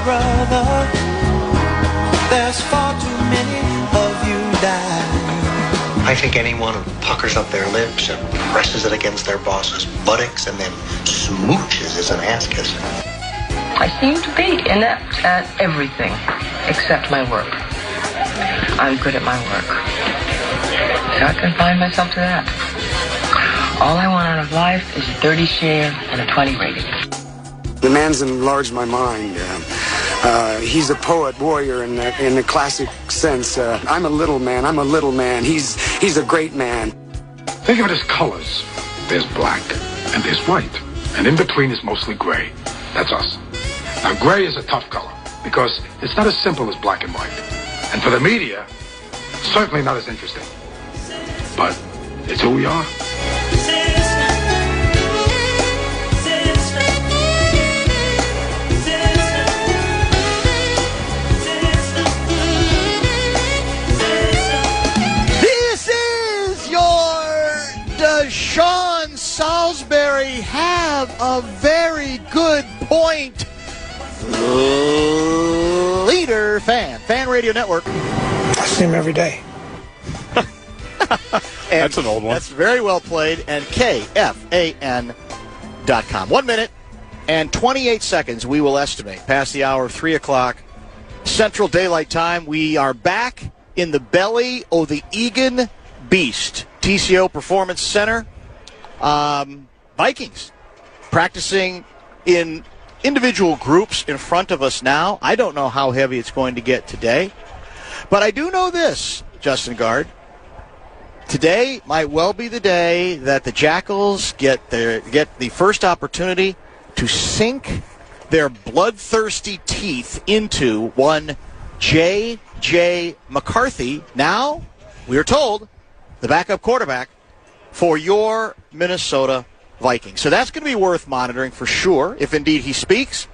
brother. There's far too many of you dying. I think anyone who puckers up their lips and presses it against their boss's buttocks and then smooches is an ass kisser. I seem to be inept at everything except my work. I'm good at my work, so I confine myself to that. All I want out of life is a 30 share and a 20 rating. The man's enlarged my mind. He's a poet, warrior in the classic sense. I'm a little man. I'm a little man. He's a great man. Think of it as colors. There's black and there's white. And in between is mostly gray. That's us. Now, gray is a tough color because it's not as simple as black and white. And for the media, certainly not as interesting. But it's who we are. Sean Salisbury have a very good point. Leader Fan Radio Network. I see him every day. That's an old one. That's very well played. And KFAN.com. 1 minute and 28 seconds, we will estimate, past the hour of 3 o'clock Central Daylight Time. We are back in the belly of the Egan Beast. TCO Performance Center. Vikings practicing in individual groups in front of us now. I don't know how heavy it's going to get today, but I do know this, Justin Guard. Today might well be the day that the Jackals get the first opportunity to sink their bloodthirsty teeth into one J.J. McCarthy. Now, we are told, the backup quarterback for your Minnesota Vikings. So that's going to be worth monitoring for sure, if indeed he speaks,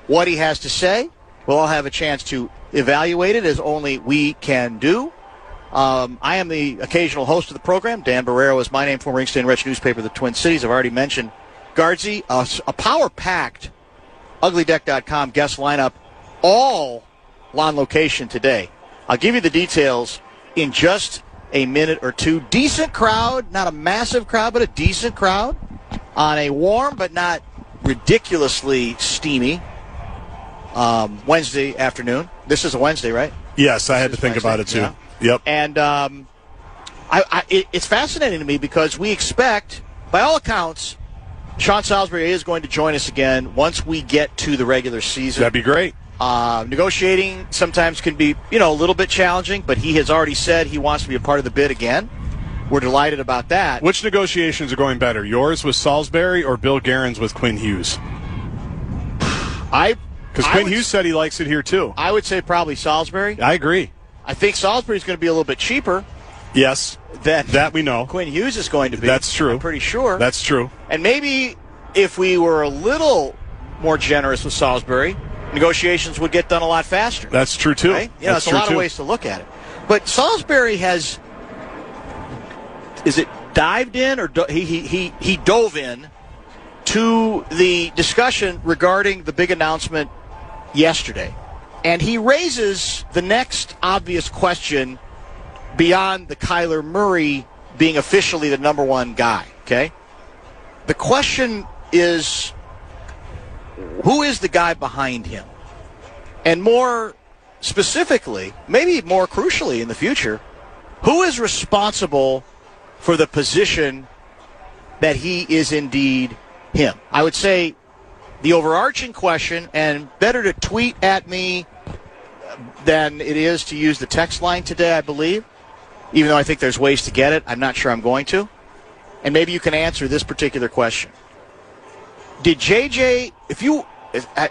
what he has to say. We'll all have a chance to evaluate it as only we can do. I am the occasional host of the program. Dan Barreiro is my name, former Ring Stain Rich newspaper of the Twin Cities. I've already mentioned Guardsy, a power-packed uglydeck.com guest lineup, all on location today. I'll give you the details in just a minute or two. Decent crowd, not a massive crowd, but a decent crowd on a warm but not ridiculously steamy Wednesday afternoon. This is a Wednesday, right? Yes, I had to think about it too. Yeah. Yep. And it's fascinating to me because we expect, by all accounts, Sean Salisbury is going to join us again once we get to the regular season. That'd be great. Negotiating sometimes can be, a little bit challenging, but he has already said he wants to be a part of the bid again. We're delighted about that. Which negotiations are going better, yours with Salisbury or Bill Guerin's with Quinn Hughes? Because Quinn Hughes said he likes it here too. I would say probably Salisbury. I agree. I think Salisbury's going to be a little bit cheaper. Yes, that we know. Quinn Hughes is going to be. That's true. I'm pretty sure. That's true. And maybe if we were a little more generous with Salisbury, negotiations would get done a lot faster. That's true, too. Right? It's a lot of ways to look at it. But Salisbury has, dived in, or he dove in to the discussion regarding the big announcement yesterday. And he raises the next obvious question beyond the Kyler Murray being officially the number one guy, okay? The question is, who is the guy behind him? And more specifically, maybe more crucially in the future, who is responsible for the position that he is indeed him? I would say the overarching question, and better to tweet at me than it is to use the text line today, I believe, even though I think there's ways to get it. I'm not sure I'm going to. And maybe you can answer this particular question. Did JJ,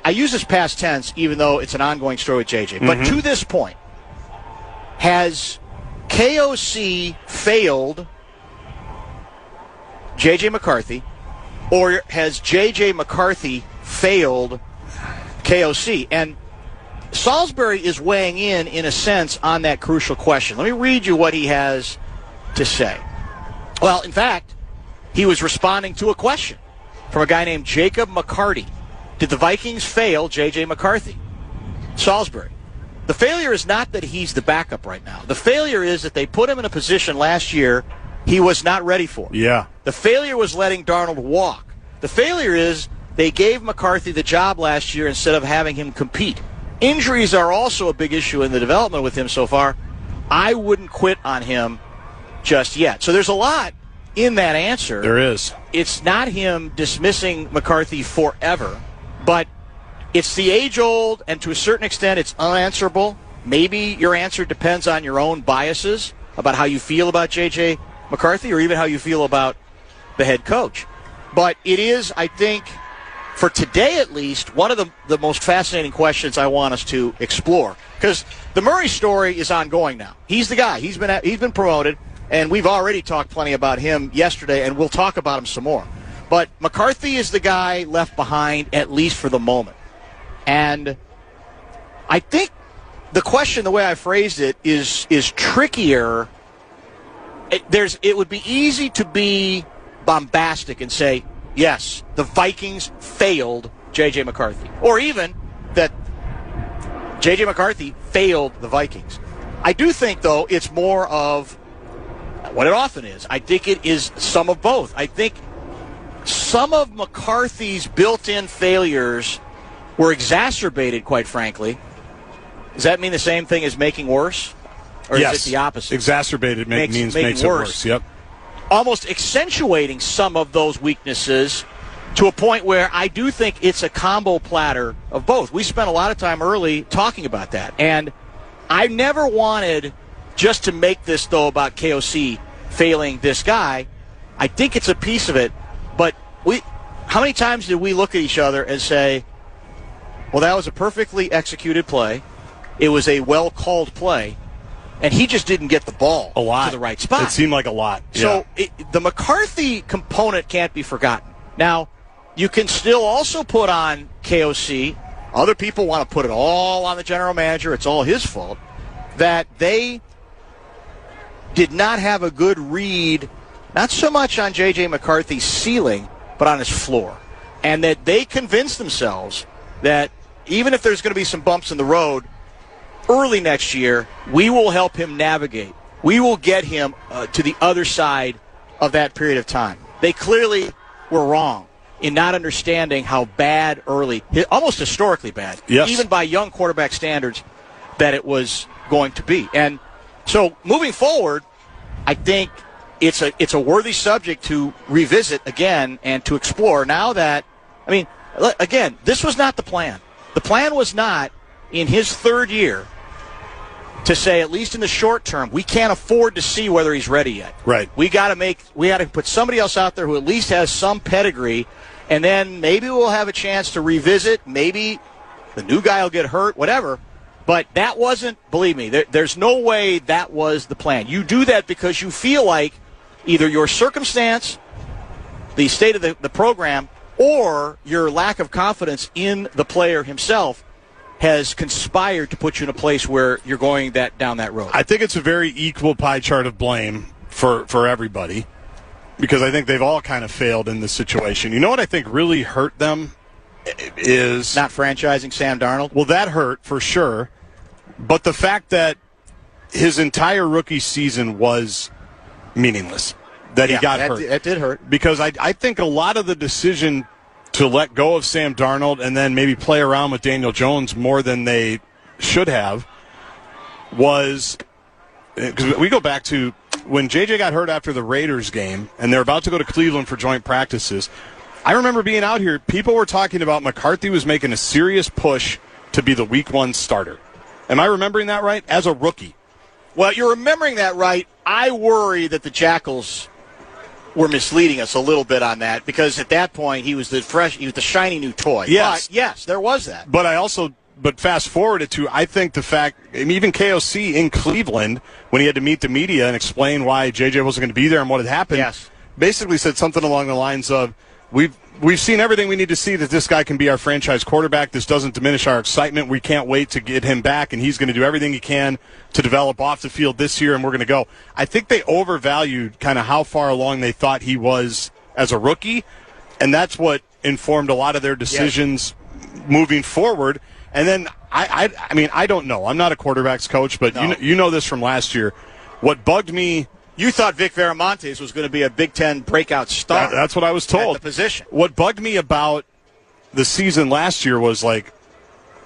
I use this past tense even though it's an ongoing story with JJ, but to this point, has KOC failed JJ McCarthy, or has JJ McCarthy failed KOC? And Salisbury is weighing in a sense, on that crucial question. Let me read you what he has to say. Well, in fact, he was responding to a question from a guy named Jacob McCarty. Did the Vikings fail J.J. McCarthy? Salisbury. The failure is not that he's the backup right now. The failure is that they put him in a position last year he was not ready for. Yeah. The failure was letting Darnold walk. The failure is they gave McCarthy the job last year instead of having him compete. Injuries are also a big issue in the development with him so far. I wouldn't quit on him just yet. So there's a lot in that answer. There is. It's not him dismissing McCarthy forever, but it's the age-old, and to a certain extent, it's unanswerable. Maybe your answer depends on your own biases about how you feel about J.J. McCarthy or even how you feel about the head coach. But it is, I think, for today at least, one of the most fascinating questions I want us to explore. Because the Murray story is ongoing now. He's the guy. He's been promoted, and we've already talked plenty about him yesterday, and we'll talk about him some more. But McCarthy is the guy left behind, at least for the moment. And I think the question, the way I phrased it, is trickier. It would be easy to be bombastic and say, yes, the Vikings failed J.J. McCarthy. Or even that J.J. McCarthy failed the Vikings. I do think, though, it's more of what it often is. I think it is some of both. I think some of McCarthy's built-in failures were exacerbated, quite frankly. Does that mean the same thing as making worse? Or yes. is it the opposite? Exacerbated means makes it worse. Yep. Almost accentuating some of those weaknesses to a point where I do think it's a combo platter of both. We spent a lot of time early talking about that. And I never wanted just to make this, though, about KOC failing this guy. I think it's a piece of it. But how many times did we look at each other and say, well, that was a perfectly executed play. It was a well-called play. And he just didn't get the ball to the right spot. It seemed like a lot. So the McCarthy component can't be forgotten. Now, you can still also put on KOC. Other people want to put it all on the general manager. It's all his fault. That they did not have a good read, not so much on J.J. McCarthy's ceiling, but on his floor. And that they convinced themselves that even if there's going to be some bumps in the road, early next year, we will help him navigate. We will get him to the other side of that period of time. They clearly were wrong in not understanding how bad early, almost historically bad, even by young quarterback standards, that it was going to be. And so moving forward, I think it's a worthy subject to revisit again and to explore now that, I mean, again, this was not the plan. The plan was not, in his third year, to say, at least in the short term, we can't afford to see whether he's ready yet. Right. We got to put somebody else out there who at least has some pedigree, and then maybe we'll have a chance to revisit. Maybe the new guy will get hurt, whatever. But that wasn't, believe me, there's no way that was the plan. You do that because you feel like either your circumstance, the state of the program, or your lack of confidence in the player himself has conspired to put you in a place where you're going down that road. I think it's a very equal pie chart of blame for everybody, because I think they've all kind of failed in this situation. You know what I think really hurt them is not franchising Sam Darnold. Well, that hurt for sure, but the fact that his entire rookie season was meaningless, that he got hurt. That did hurt. Because I think a lot of the decision to let go of Sam Darnold and then maybe play around with Daniel Jones more than they should have was, because we go back to when JJ got hurt after the Raiders game and they're about to go to Cleveland for joint practices. I remember being out here, people were talking about McCarthy was making a serious push to be the week 1 starter. Am I remembering that right? As a rookie. Well, you're remembering that right. I worry that the Jackals were misleading us a little bit on that, because at that point he was the shiny new toy. Yes. But yes, there was that. But fast forward it to, I think the fact, even KOC in Cleveland, when he had to meet the media and explain why JJ wasn't going to be there and what had happened, basically said something along the lines of, we've seen everything we need to see that this guy can be our franchise quarterback. This doesn't diminish our excitement. We can't wait to get him back, and he's going to do everything he can to develop off the field this year, and we're going to go. I think they overvalued kind of how far along they thought he was as a rookie, and that's what informed a lot of their decisions moving forward. And then I mean, I don't know. I'm not a quarterback's coach, but you know this from last year. What bugged me... You thought Vic Viramontes was going to be a Big Ten breakout star. That's what I was told. At the position. What bugged me about the season last year was like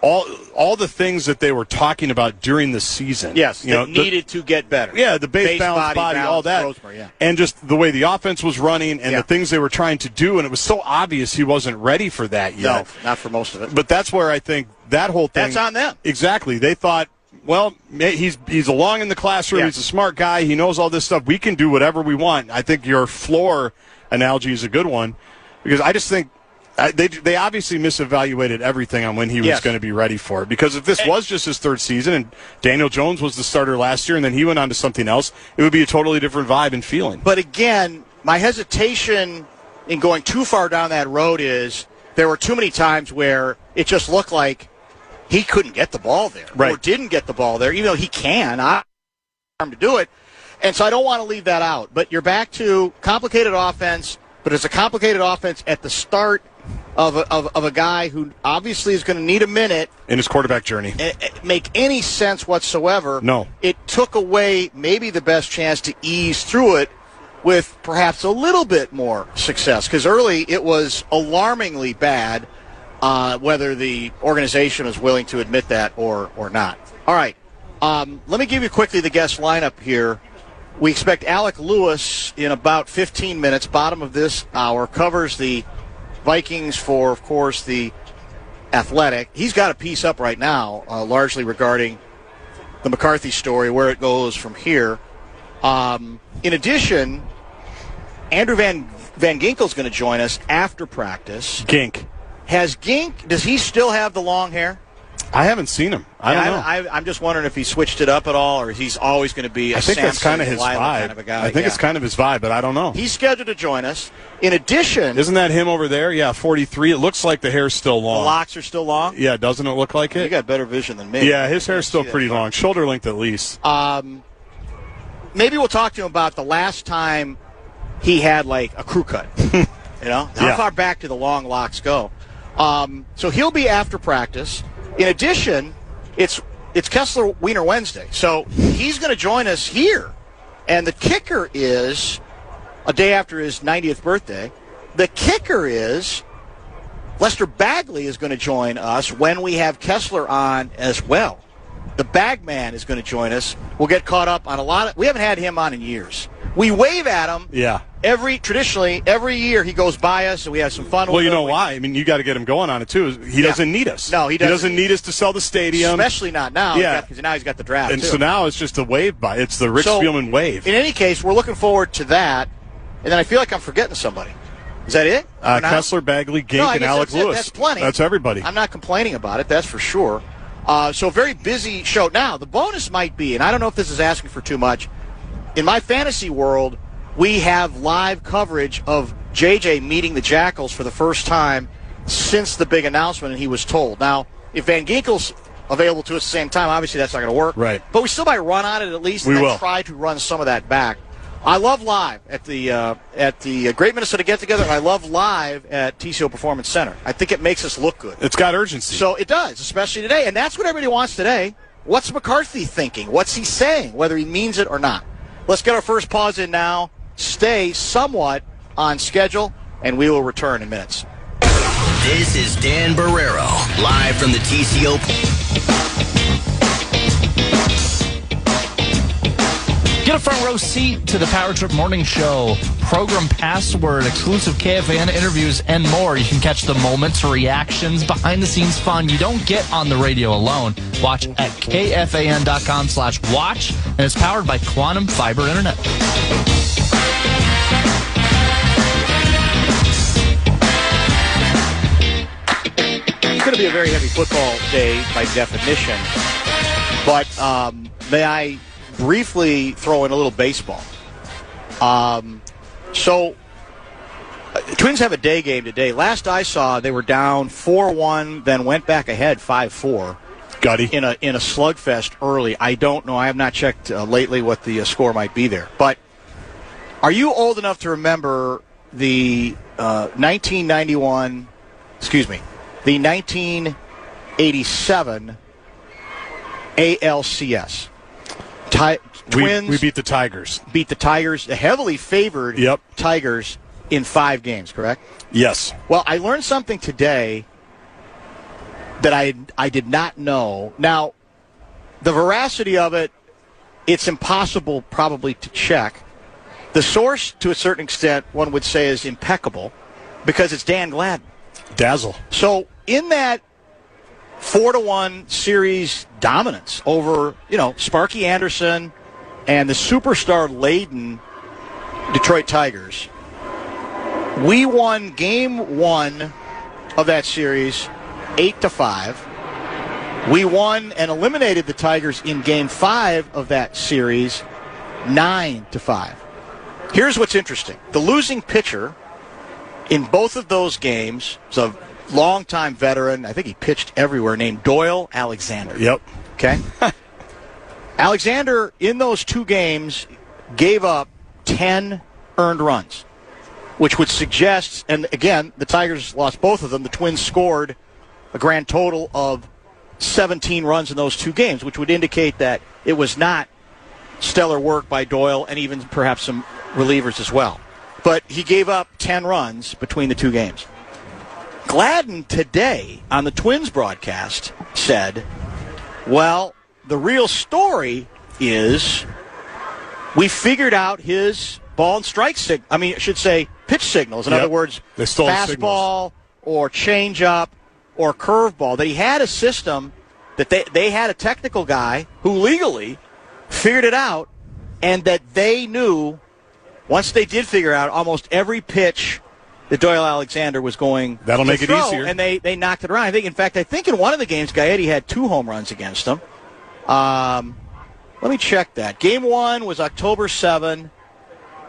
all the things that they were talking about during the season. Yes, needed to get better. Yeah, the base balance, body, all that. Rosemary, yeah. And just the way the offense was running and the things they were trying to do, and it was so obvious he wasn't ready for that yet. No, not for most of it. But that's where I think that whole thing... That's on them. Exactly. They thought, well, he's along in the classroom. He's a smart guy. He knows all this stuff. We can do whatever we want. I think your floor analogy is a good one because I just think they obviously misevaluated everything on when he was going to be ready for it. Because if this was just his third season and Daniel Jones was the starter last year and then he went on to something else, it would be a totally different vibe and feeling. But again, my hesitation in going too far down that road is there were too many times where it just looked like he couldn't get the ball there or didn't get the ball there, even though he can. I to do it. And so I don't want to leave that out. But you're back to complicated offense, but it's a complicated offense at the start of a guy who obviously is going to need a minute. In his quarterback journey. Make any sense whatsoever. No. It took away maybe the best chance to ease through it with perhaps a little bit more success. Because early it was alarmingly bad, whether the organization is willing to admit that or not. All right. Let me give you quickly the guest lineup here. We expect Alec Lewis in about 15 minutes, bottom of this hour, covers the Vikings for, of course, the Athletic. He's got a piece up right now, largely regarding the McCarthy story, where it goes from here. In addition, Andrew Van Ginkel's going to join us after practice. Gink. Does he still have the long hair? I haven't seen him. I don't know. I'm just wondering if he switched it up at all, or he's always going to be I think that's kind of his vibe. Kind of a guy. I think it's kind of his vibe, but I don't know. He's scheduled to join us. In addition... Isn't that him over there? Yeah, 43. It looks like the hair's still long. The locks are still long? Yeah, doesn't it look like it? You got better vision than me. Yeah, his hair's still pretty long. Shoulder length at least. Maybe we'll talk to him about the last time he had, like, a crew cut. How far back do the long locks go? So he'll be after practice. In addition... It's Kessler Wiener Wednesday, so he's going to join us here. And the kicker is, a day after his 90th birthday, the kicker is Lester Bagley is going to join us when we have Kessler on as well. The bag man is going to join us. We'll get caught up on a lot of... We haven't had him on in years. We wave at him. Yeah. Traditionally, every year he goes by us and we have some fun with him. Well, you know why? I mean, you got to get him going on it, too. He doesn't need us. No, he doesn't. He doesn't need us to sell the stadium. Especially not now. Yeah. Because now he's got the draft, and too. so now it's just a wave by. It's the Rick Spielman wave. In any case, we're looking forward to that. And then I feel like I'm forgetting somebody. Is that it? Kessler, Bagley, Gink, and Alec Lewis. That's plenty. That's everybody. I'm not complaining about it, that's for sure. So a very busy show. Now, the bonus might be, and I don't know if this is asking for too much, in my fantasy world, we have live coverage of JJ meeting the Jackals for the first time since the big announcement, and he was told. Now, if Van Ginkel's available to us at the same time, obviously that's not going to work. Right. But we still might run on it at least and then try to run some of that back. I love live at the Great Minnesota Get-Together, and I love live at TCO Performance Center. I think it makes us look good. It's got urgency. So it does, especially today. And that's what everybody wants today. What's McCarthy thinking? What's he saying, whether he means it or not? Let's get our first pause in now. Stay somewhat on schedule, and we will return in minutes. This is Dan Barreiro, live from the TCO. Get a front row seat to the Power Trip Morning Show, program password, exclusive KFAN interviews, and more. You can catch the moments, reactions, behind-the-scenes fun you don't get on the radio alone. Watch at KFAN.com/watch, and it's powered by Quantum Fiber Internet. It's going to be a very heavy football day by definition, but may I briefly throw in a little baseball? Twins have a day game today. Last I saw, they were down 4-1, then went back ahead 5-4. Gutty. In a slugfest early. I don't know. I have not checked lately what the score might be there. But are you old enough to remember the 1987 ALCS. Twins. We beat the Tigers. Beat the Tigers, the heavily favored Tigers, in 5 games, correct? Yes. Well, I learned something today that I did not know. Now, the veracity of it, it's impossible probably to check. The source, to a certain extent, one would say is impeccable because it's Dan Gladden. Dazzle. So in that 4-1 series dominance over, Sparky Anderson and the superstar-laden Detroit Tigers, we won Game 1 of that series 8-5. We won and eliminated the Tigers in Game 5 of that series 9-5. Here's what's interesting. The losing pitcher in both of those games is a longtime veteran. I think he pitched everywhere, named Doyle Alexander. Yep. Okay? Alexander, in those 2 games, gave up 10 earned runs, which would suggest, and again, the Tigers lost both of them. The Twins scored a grand total of 17 runs in those 2 games, which would indicate that it was not stellar work by Doyle and even perhaps some relievers as well. But he gave up 10 runs between the 2 games. Gladden today on the Twins broadcast said, well, the real story is we figured out his ball and strike pitch signals. In other words, fastball or changeup or curveball, that he had a system that they had a technical guy who legally figured it out, and that they knew once they did figure out almost every pitch that Doyle Alexander was going That'll to make throw, it easier. And they knocked it around. I think in one of the games, Gaetti had 2 home runs against him. Let me check that. Game 1 was October 7,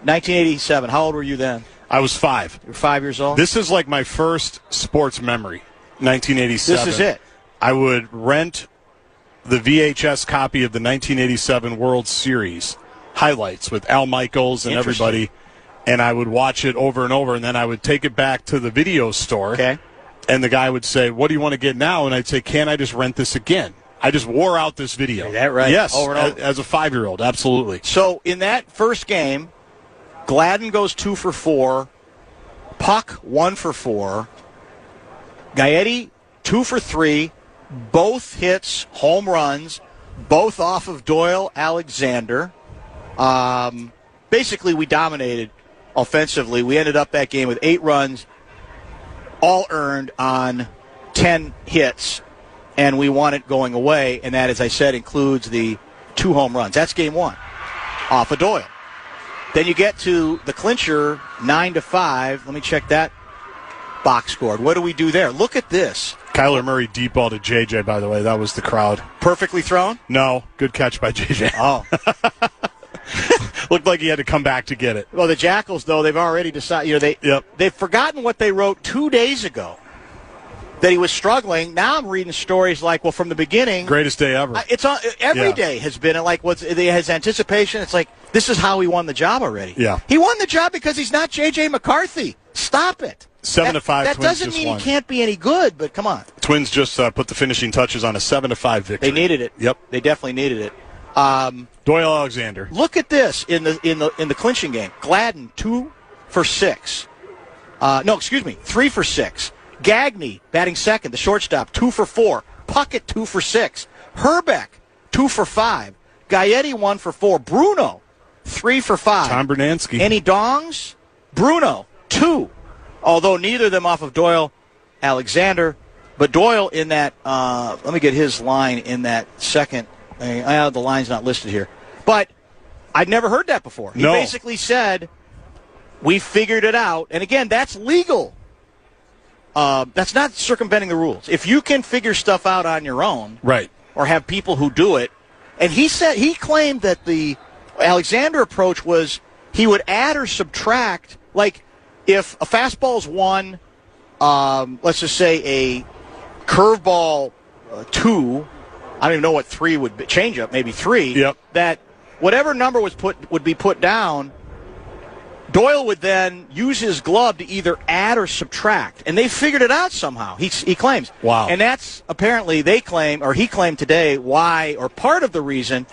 1987. How old were you then? I was 5. You were 5 years old? This is like my first sports memory, 1987. This is it. I would rent the VHS copy of the 1987 World Series highlights with Al Michaels and everybody, and I would watch it over and over, and then I would take it back to the video store, and the guy would say, what do you want to get now? And I'd say, can't I just rent this again? I just wore out this video. Is that right? Yes, over and over. As a 5-year-old, absolutely. So in that first game, Gladden goes 2 for 4, Puck 1 for 4, Gaetti 2 for 3, both hits, home runs, both off of Doyle Alexander. Basically, we dominated offensively. We ended up that game with 8 runs, all earned on 10 hits, and we won it going away, and that, as I said, includes the 2 home runs. That's Game 1 off of Doyle. Then you get to the clincher, 9-5. Let me check that box score. What do we do there? Look at this. Kyler Murray deep ball to JJ, by the way. That was the crowd. Perfectly thrown? No. Good catch by JJ. Oh. Looked like he had to come back to get it. Well, the Jackals, though, they've already decided, they've forgotten what they wrote 2 days ago, that he was struggling. Now I'm reading stories like, well, from the beginning. Greatest day ever. It's every day has been like his anticipation. It's like, this is how he won the job already. Yeah. He won the job because he's not J.J. McCarthy. Stop it. 7-5. That Twins doesn't mean won. he can't be any good, but come on. Twins just put the finishing touches on a 7-5 victory. They needed it. Yep. They definitely needed it. Doyle Alexander. Look at this in the clinching game. Gladden 2 for 6. 3 for 6. Gagne batting second, the shortstop, 2 for 4. Puckett 2 for 6. Herbeck 2 for 5. Gaetti 1 for 4. Bruno 3 for 5. Tom Bernansky. Any dongs? Bruno 2. Although neither of them off of Doyle Alexander, but Doyle in that. Let me get his line in that second. The line's not listed here, but I'd never heard that before. He basically said, "We figured it out," and again, that's legal. That's not circumventing the rules. If you can figure stuff out on your own, right, or have people who do it, and he claimed that the Alexander approach was he would add or subtract, like if a fastball's 1, let's just say a curveball 2. I don't even know what 3 would be. Change up, maybe 3. Yep. That whatever number would be put down, Doyle would then use his glove to either add or subtract, and they figured it out somehow, he claims. Wow. And that's apparently he claimed today why, or part of the reason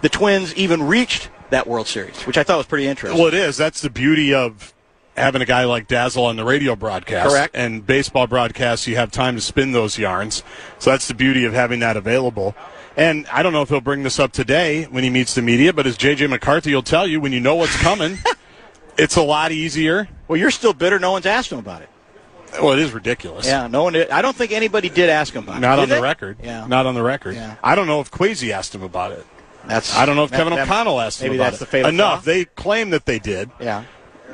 the Twins even reached that World Series, which I thought was pretty interesting. Well, it is. That's the beauty of having a guy like Dazzle on the radio broadcast. Correct. And baseball broadcasts, you have time to spin those yarns. So that's the beauty of having that available. And I don't know if he'll bring this up today when he meets the media, but as J.J. McCarthy will tell you, when you know what's coming, it's a lot easier. Well, you're still bitter no one's asked him about it. Well, it is ridiculous. Yeah, no one did. I don't think anybody did ask him about it. Not on the record. Yeah. Not on the record. Yeah. I don't know if Kwesi asked him about it. I don't know if Kevin O'Connell asked him about it. Maybe that's the fatal Enough. flaw. They claim that they did. Yeah.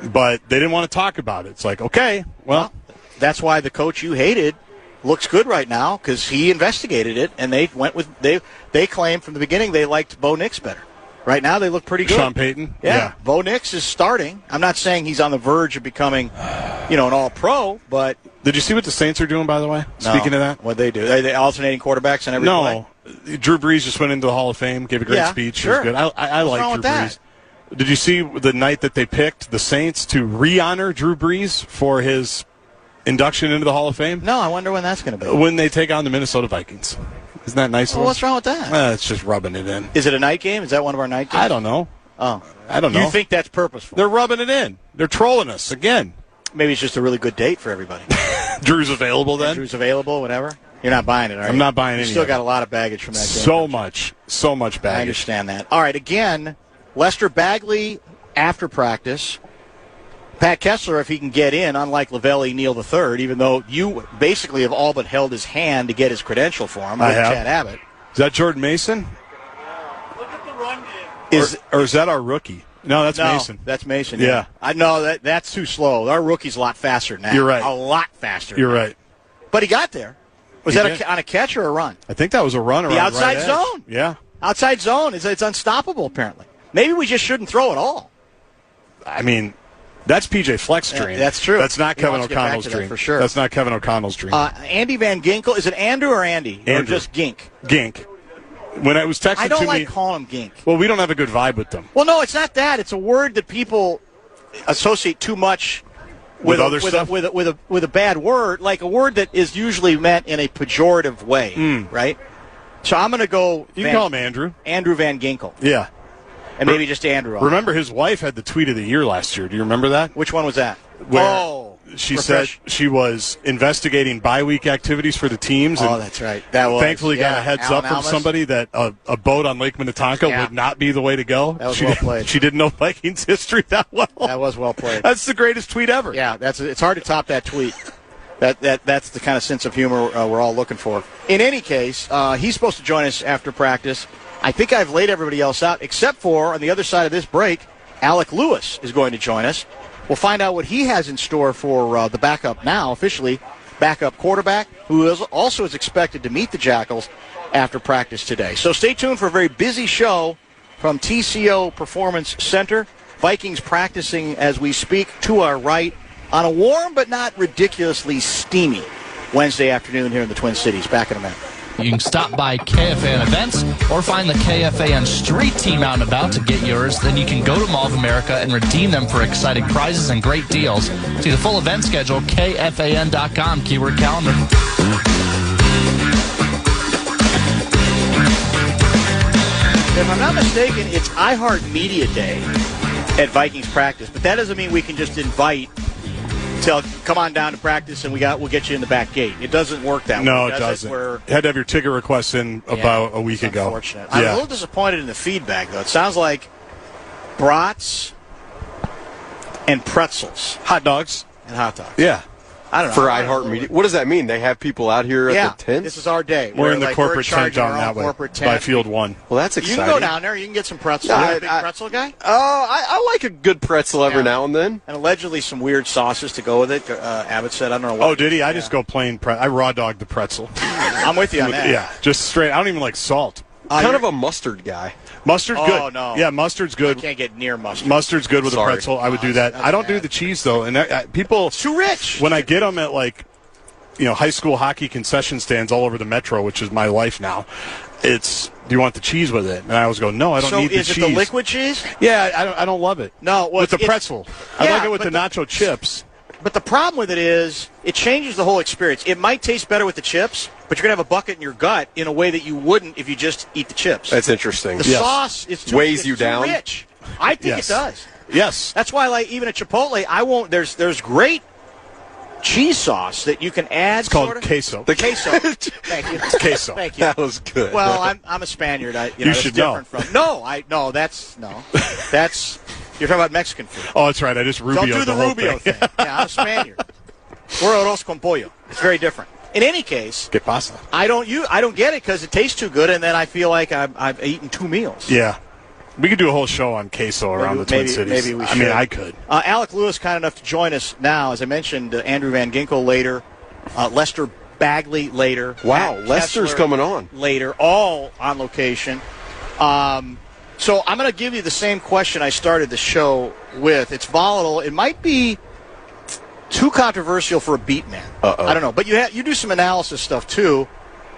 But they didn't want to talk about it. It's like, okay, well. That's why the coach you hated looks good right now, because he investigated it, and they went with they claimed from the beginning they liked Bo Nix better. Right now they look pretty good. Sean Payton? Yeah. Bo Nix is starting. I'm not saying he's on the verge of becoming, an all-pro, but... Did you see what the Saints are doing, by the way? No. Speaking of that? What'd they do? Are they alternating quarterbacks on every play? No. Drew Brees just went into the Hall of Fame, gave a great speech. Sure. It was good. I like Drew Brees. Did you see the night that they picked the Saints to re-honor Drew Brees for his induction into the Hall of Fame? No, I wonder when that's going to be. When they take on the Minnesota Vikings. Isn't that nice? Well, what's wrong with that? It's just rubbing it in. Is it a night game? Is that one of our night games? I don't know. Oh. I don't know. You think that's purposeful? They're rubbing it in. They're trolling us again. Maybe it's just a really good date for everybody. Drew's available then? Drew's available, whatever. You're not buying it, are you? I'm not buying it. You still got a lot of baggage from that game. So much baggage. I understand that. All right, again, Lester Bagley after practice. Pat Kessler, if he can get in, unlike Lavelli Neal III, even though you basically have all but held his hand to get his credential for him with Chad Abbott. Is that Jordan Mason? Look at the run game. Or is that our rookie? No, that's Mason. That's Mason. Yeah. I know that's too slow. Our rookie's a lot faster than that. You're right. A lot faster. You're right. But he got there. Was that on a catch or a run? I think that was a run around the outside right zone. Edge. Yeah. Outside zone. It's unstoppable, apparently. Maybe we just shouldn't throw at all. I mean, that's PJ Fleck's dream. That's true. That's not He Kevin wants to get back O'Connell's to that dream. for sure. That's not Kevin O'Connell's dream. Andy Van Ginkel. Is it Andrew or Andy? Andrew. Or just Gink? Gink. When I was texted I don't to like me, calling him Gink. Well, we don't have a good vibe with them. Well, no, it's not that. It's a word that people associate too much with other stuff? with a bad word, like a word that is usually meant in a pejorative way, right? So I'm going to go. You can call him Andrew. Andrew Van Ginkel. Yeah. And maybe just Andrew. Remember, his wife had the tweet of the year last year. Do you remember that? Which one was that? Where she said she was investigating bye-week activities for the teams. And that's right. That was. Thankfully got a heads up from somebody that a boat on Lake Minnetonka would not be the way to go. That was well played. She didn't know Vikings history that well. That was well played. That's the greatest tweet ever. Yeah, it's hard to top that tweet. That's the kind of sense of humor we're all looking for. In any case, he's supposed to join us after practice. I think I've laid everybody else out, except for, on the other side of this break, Alec Lewis is going to join us. We'll find out what he has in store for the backup now, officially backup quarterback, who also is expected to meet the Jackals after practice today. So stay tuned for a very busy show from TCO Performance Center. Vikings practicing as we speak to our right on a warm but not ridiculously steamy Wednesday afternoon here in the Twin Cities. Back in a minute. You can stop by KFAN events or find the KFAN street team out and about to get yours. Then you can go to Mall of America and redeem them for exciting prizes and great deals. See the full event schedule, KFAN.com, keyword calendar. If I'm not mistaken, it's iHeartMedia Day at Vikings practice, but that doesn't mean we can just invite come on down to practice and we'll get you in the back gate. It doesn't work that way. No, it doesn't. You had to have your ticket request in about a week ago. Unfortunate. I'm a little disappointed in the feedback, though. It sounds like brats and pretzels. Hot dogs. And hot dogs. Yeah. I don't know. For iHeartMedia. What does that mean? They have people out here at the tent? This is our day. We're in the corporate tent down that way by Field 1. Well, that's exciting. You can go down there. You can get some pretzels. You're a big pretzel guy? I like a good pretzel every now and then. And allegedly some weird sauces to go with it. Abbott said, I don't know what. Oh, did he? I just go plain I raw dog the pretzel. I'm with you on that. Yeah, just straight. I don't even like salt. Kind of a mustard guy. Mustard's good. Oh, no. Yeah, mustard's good. I can't get near mustard. Mustard's good with a pretzel. I would do that. I don't do the cheese, though. And people. It's too rich. When I get them at, high school hockey concession stands all over the metro, which is my life now, it's, do you want the cheese with it? And I always go, no, I don't need the cheese. So is it the liquid cheese? Yeah, I don't love it. No. Well, with the pretzel. I like it with the nacho chips. But the problem with it is it changes the whole experience. It might taste better with the chips, but you're going to have a bucket in your gut in a way that you wouldn't if you just eat the chips. That's interesting. The sauce is too, weighs you down. Rich. I think it does. Yes. That's why, like, even at Chipotle, I won't. There's great cheese sauce that you can add. It's called queso. The queso. Thank you. It's queso. Thank you. That was good. Well, I'm a Spaniard. You should know. That's you're talking about Mexican food. Oh, that's right. I just Rubio. Don't do the Rubio thing. Yeah, I'm a Spaniard. We're arroz con pollo. It's very different. In any case, ¿Qué pasa? I don't get it because it tastes too good, and then I feel like I've eaten 2 meals. Yeah. We could do a whole show on queso around the Twin Cities. Maybe we should. I mean, I could. Alec Lewis, kind enough to join us now. As I mentioned, Andrew Van Ginkel later, Lester Bagley later. Wow, Lester's coming on. Later, all on location. So I'm going to give you the same question I started the show with. It's volatile. It might be too controversial for a beat man. I don't know. But you do some analysis stuff, too.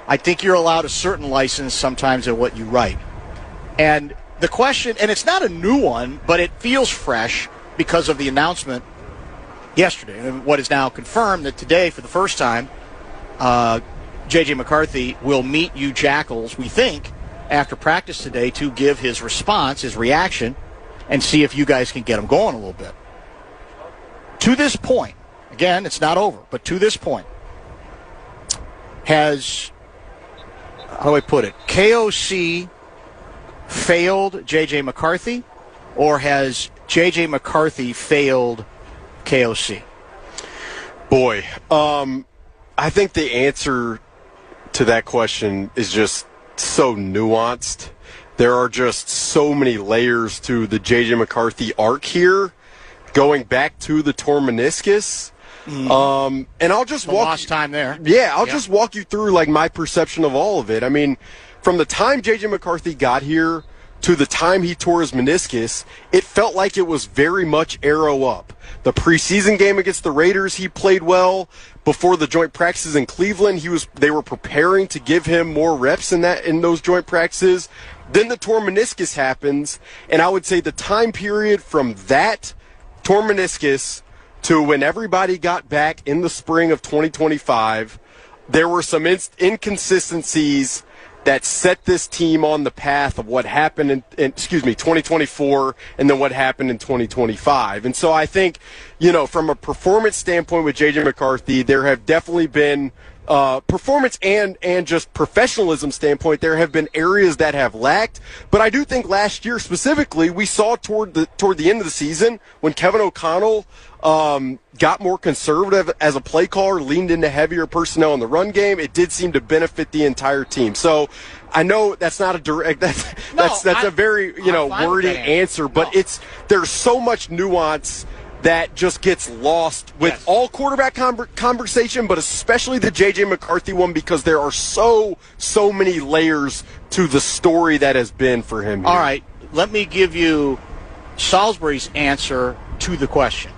I think you're allowed a certain license sometimes in what you write. And the question, and it's not a new one, but it feels fresh because of the announcement yesterday, and what is now confirmed that today, for the first time, J.J. McCarthy will meet you Jackals, we think, after practice today to give his response, his reaction, and see if you guys can get him going a little bit. To this point, again, it's not over, but to this point, has, how do I put it, KOC failed J.J. McCarthy, or has J.J. McCarthy failed KOC? Boy, I think the answer to that question is just so nuanced. There are just so many layers to the J.J. McCarthy arc here, going back to the torn meniscus. And I'll just lost time there. Yeah, I'll just walk you through like my perception of all of it. I mean, from the time J.J. McCarthy got here to the time he tore his meniscus, it felt like it was very much arrow up. The preseason game against the Raiders, he played well. Before the joint practices in Cleveland, they were preparing to give him more reps in those joint practices. Then the torn meniscus happens, and I would say the time period from that torn meniscus to when everybody got back in the spring of 2025, there were some inconsistencies that set this team on the path of what happened in 2024 and then what happened in 2025. And so I think, from a performance standpoint with J.J. McCarthy, there have definitely been performance and just professionalism standpoint, there have been areas that have lacked. But I do think last year specifically, we saw toward the end of the season when Kevin O'Connell got more conservative as a play caller, leaned into heavier personnel in the run game. It did seem to benefit the entire team. So I know that's not a direct, that's a very wordy answer, but there's so much nuance that just gets lost with all quarterback conversation, but especially the J.J. McCarthy one, because there are so many layers to the story that has been for him here. All right, let me give you Salisbury's answer to the question.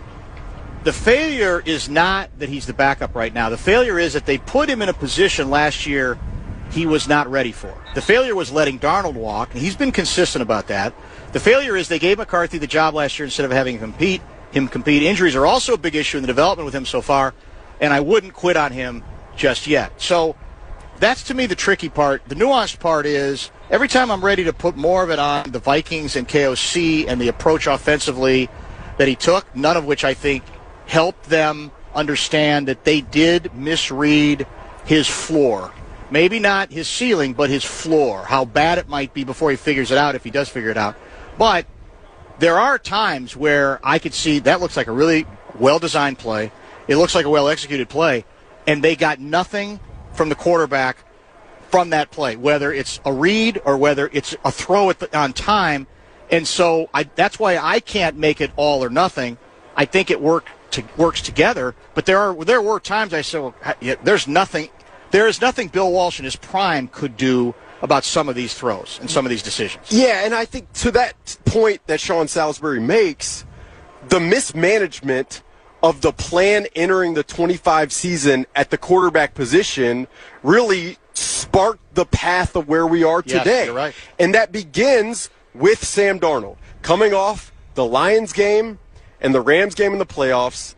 The failure is not that he's the backup right now. The failure is that they put him in a position last year he was not ready for. The failure was letting Darnold walk, and he's been consistent about that. The failure is they gave McCarthy the job last year instead of having him compete. Injuries are also a big issue in the development with him so far, and I wouldn't quit on him just yet. So that's, to me, the tricky part. The nuanced part is every time I'm ready to put more of it on the Vikings and KOC and the approach offensively that he took, none of which I think helped them understand that they did misread his floor. Maybe not his ceiling, but his floor, how bad it might be before he figures it out, if he does figure it out. But there are times where I could see that looks like a really well-designed play. It looks like a well-executed play, and they got nothing from the quarterback from that play, whether it's a read or whether it's a throw on time. And so that's why I can't make it all or nothing. I think it works together, but there were times I said, well, there is nothing Bill Walsh in his prime could do about some of these throws and some of these decisions. Yeah, and I think to that point that Sean Salisbury makes, the mismanagement of the plan entering the 25 season at the quarterback position really sparked the path of where we are today. Yes, you're right. And that begins with Sam Darnold coming off the Lions game and the Rams game in the playoffs.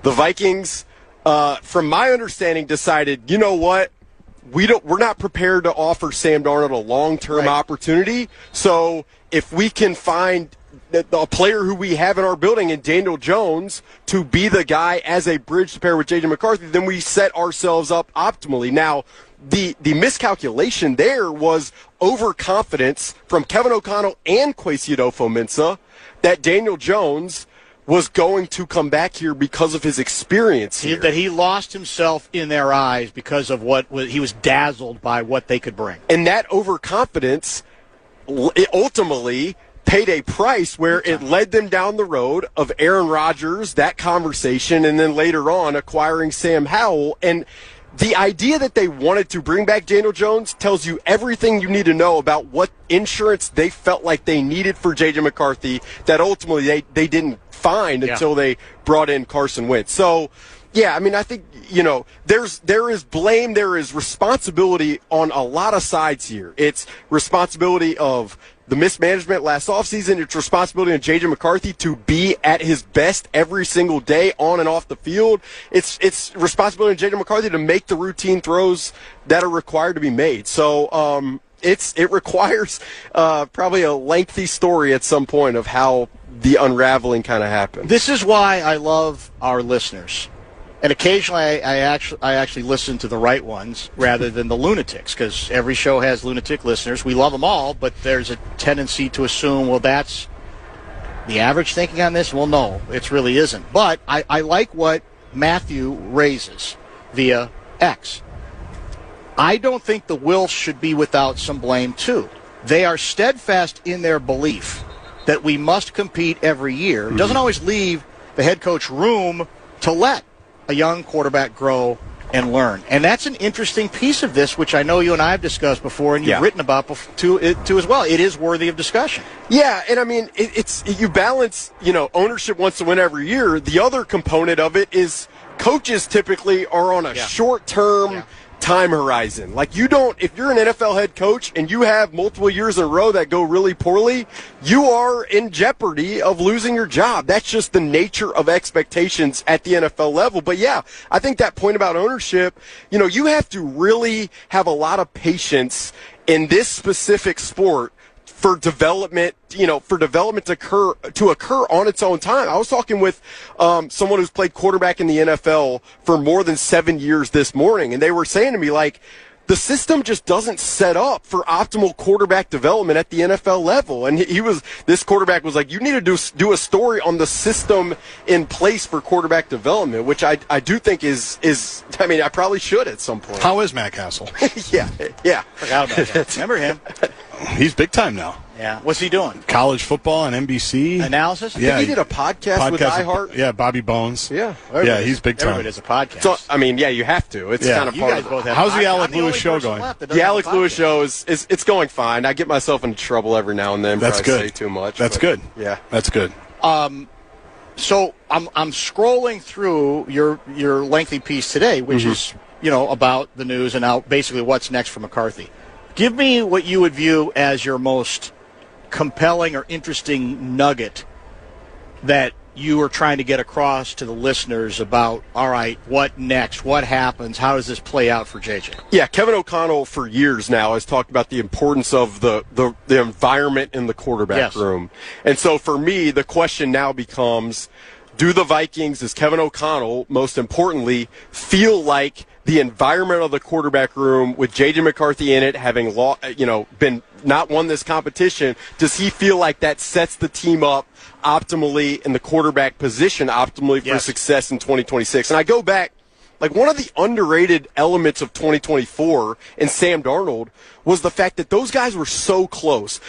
The Vikings, from my understanding, decided, you know what? We're not prepared to offer Sam Darnold a long-term opportunity. So if we can find a player who we have in our building in Daniel Jones to be the guy as a bridge to pair with J.J. McCarthy, then we set ourselves up optimally. Now, the miscalculation there was overconfidence from Kevin O'Connell and Kwesi Adofo-Mensah that Daniel Jones was going to come back here because of his experience here. That he lost himself in their eyes because of he was dazzled by what they could bring. And that overconfidence ultimately paid a price where it led them down the road of Aaron Rodgers, that conversation, and then later on acquiring Sam Howell. And the idea that they wanted to bring back Daniel Jones tells you everything you need to know about what insurance they felt like they needed for J.J. McCarthy that ultimately they didn't find until they brought in Carson Wentz. So, yeah, I mean, I think, there is blame, there is responsibility on a lot of sides here. It's responsibility of the mismanagement last offseason. It's responsibility of J.J. McCarthy to be at his best every single day on and off the field. It's responsibility of J.J. McCarthy to make the routine throws that are required to be made. So it requires probably a lengthy story at some point of how the unraveling kind of happened. This is why I love our listeners. And occasionally I actually listen to the right ones rather than the lunatics, because every show has lunatic listeners. We love them all, but there's a tendency to assume, well, that's the average thinking on this. Well, no, it really isn't. But I like what Matthew raises via X. I don't think the Wilfs should be without some blame, too. They are steadfast in their belief that we must compete every year. It doesn't always leave the head coach room to let a young quarterback grow and learn. And that's an interesting piece of this, which I know you and I have discussed before, and you've written about too as well. It is worthy of discussion. Yeah, and I mean, it's you balance, ownership wants to win every year. The other component of it is coaches typically are on a short-term time horizon. Like, if you're an NFL head coach and you have multiple years in a row that go really poorly, you are in jeopardy of losing your job. That's just the nature of expectations at the NFL level. But yeah, I think that point about ownership, you have to really have a lot of patience in this specific sport for development, to occur on its own time. I was talking with someone who's played quarterback in the NFL for more than 7 years this morning, and they were saying to me, like, the system just doesn't set up for optimal quarterback development at the NFL level. And this quarterback was like, you need to do a story on the system in place for quarterback development, which I do think is I probably should at some point. How is Matt Castle? Yeah. Forgot about that. Remember him? He's big time now. Yeah. What's he doing? College football on NBC. Analysis? I think he did a podcast with iHeart. Yeah, Bobby Bones. Yeah. He's big time. Everybody does a podcast. So, you have to. It's kind of part of it. How's the Alec Lewis show going? The Alec Lewis show is going fine. I get myself into trouble every now and then. That's good. Say too much. That's good. Yeah. That's good. So I'm scrolling through your lengthy piece today, which is about the news and now basically what's next for McCarthy. Give me what you would view as your most compelling or interesting nugget that you are trying to get across to the listeners about, all right, what next? What happens? How does this play out for JJ? Yeah, Kevin O'Connell for years now has talked about the importance of the environment in the quarterback room. And so for me, the question now becomes, do the Vikings, does Kevin O'Connell, most importantly, feel like the environment of the quarterback room with J.J. McCarthy in it, having been not won this competition, does he feel like that sets the team up optimally in the quarterback position, optimally for success in 2026? And I go back, like, one of the underrated elements of 2024 in Sam Darnold was the fact that those guys were so close.